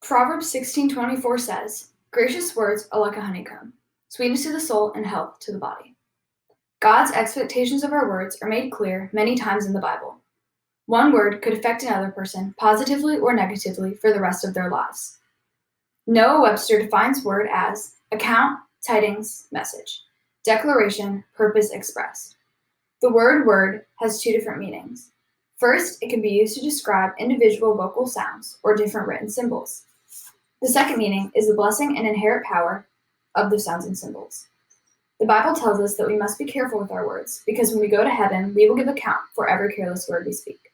Proverbs 16:24 says, "Gracious words are like a honeycomb, sweetness to the soul and health to the body." God's expectations of our words are made clear many times in the Bible. One word could affect another person positively or negatively for the rest of their lives. Noah Webster defines word as account, tidings, message, declaration, purpose expressed. The word word has two different meanings. First, it can be used to describe individual vocal sounds or different written symbols. The second meaning is the blessing and inherent power of the sounds and symbols. The Bible tells us that we must be careful with our words, because when we go to heaven, we will give account for every careless word we speak.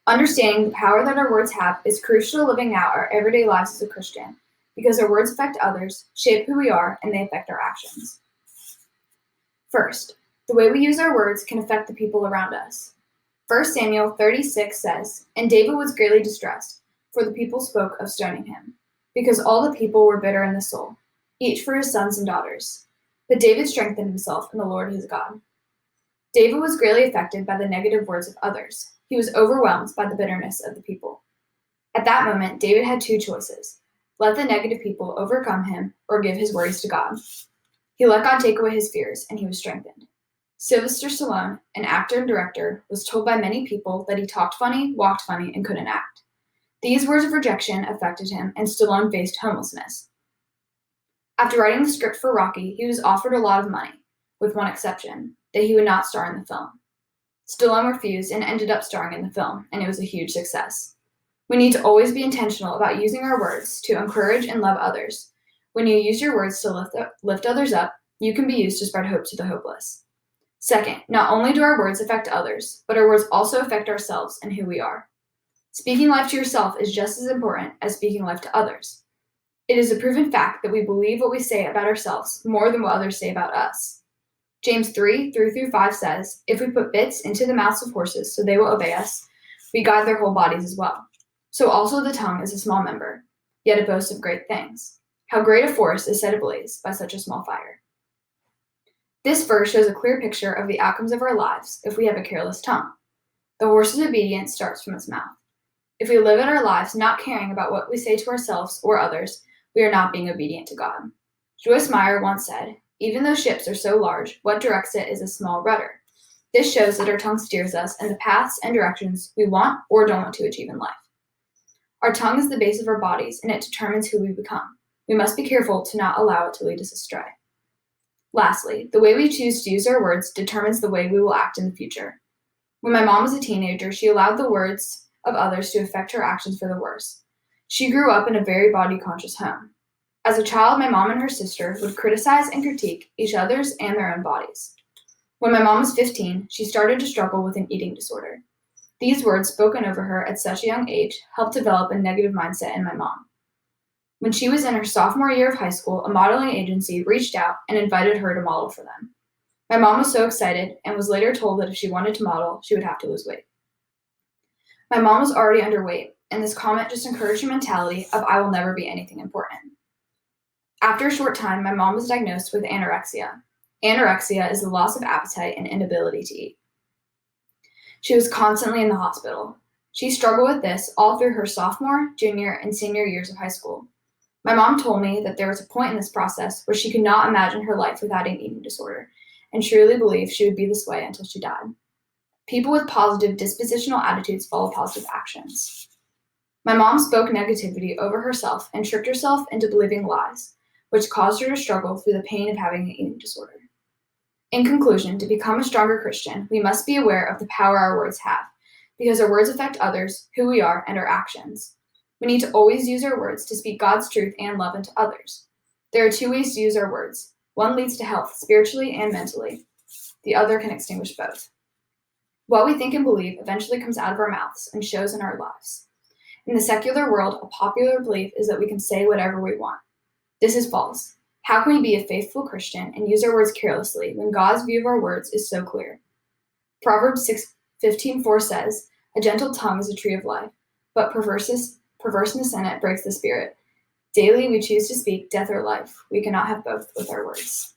Understanding the power that our words have is crucial to living out our everyday lives as a Christian, because our words affect others, shape who we are, and they affect our actions. First, the way we use our words can affect the people around us. 1 Samuel 36 says, "And David was greatly distressed, for the people spoke of stoning him, because all the people were bitter in the soul, each for his sons and daughters. But David strengthened himself in the Lord his God." David was greatly affected by the negative words of others. He was overwhelmed by the bitterness of the people. At that moment, David had two choices: let the negative people overcome him or give his worries to God. He let God take away his fears, and he was strengthened. Sylvester Stallone, an actor and director, was told by many people that he talked funny, walked funny, and couldn't act. These words of rejection affected him, and Stallone faced homelessness. After writing the script for Rocky, he was offered a lot of money, with one exception, that he would not star in the film. Stallone refused and ended up starring in the film, and it was a huge success. We need to always be intentional about using our words to encourage and love others. When you use your words to lift others up, you can be used to spread hope to the hopeless. Second, not only do our words affect others, but our words also affect ourselves and who we are. Speaking life to yourself is just as important as speaking life to others. It is a proven fact that we believe what we say about ourselves more than what others say about us. James 3:3-5 says, "If we put bits into the mouths of horses so they will obey us, we guide their whole bodies as well. So also the tongue is a small member, yet it boasts of great things. How great a forest is set ablaze by such a small fire." This verse shows a clear picture of the outcomes of our lives if we have a careless tongue. The horse's obedience starts from its mouth. If we live in our lives not caring about what we say to ourselves or others, we are not being obedient to God. Joyce Meyer once said, "Even though ships are so large, what directs it is a small rudder." This shows that our tongue steers us in the paths and directions we want or don't want to achieve in life. Our tongue is the base of our bodies, and it determines who we become. We must be careful to not allow it to lead us astray. Lastly, the way we choose to use our words determines the way we will act in the future. When my mom was a teenager, she allowed the words of others to affect her actions for the worse. She grew up in a very body-conscious home. As a child, my mom and her sister would criticize and critique each other's and their own bodies. When my mom was 15, she started to struggle with an eating disorder. These words spoken over her at such a young age helped develop a negative mindset in my mom. When she was in her sophomore year of high school, a modeling agency reached out and invited her to model for them. My mom was so excited and was later told that if she wanted to model, she would have to lose weight. My mom was already underweight, and this comment just encouraged her mentality of "I will never be anything important." After a short time, my mom was diagnosed with anorexia. Anorexia is the loss of appetite and inability to eat. She was constantly in the hospital. She struggled with this all through her sophomore, junior, and senior years of high school. My mom told me that there was a point in this process where she could not imagine her life without an eating disorder, and truly believed she would be this way until she died. People with positive dispositional attitudes follow positive actions. My mom spoke negativity over herself and tricked herself into believing lies, which caused her to struggle through the pain of having an eating disorder. In conclusion, to become a stronger Christian, we must be aware of the power our words have, because our words affect others, who we are, and our actions. We need to always use our words to speak God's truth and love into others. There are two ways to use our words. One leads to health, spiritually and mentally. The other can extinguish both. What we think and believe eventually comes out of our mouths and shows in our lives. In the secular world, a popular belief is that we can say whatever we want. This is false. How can we be a faithful Christian and use our words carelessly when God's view of our words is so clear? Proverbs 15:4 says, "A gentle tongue is a tree of life, but perverseness in it breaks the spirit." Daily we choose to speak death or life. We cannot have both with our words.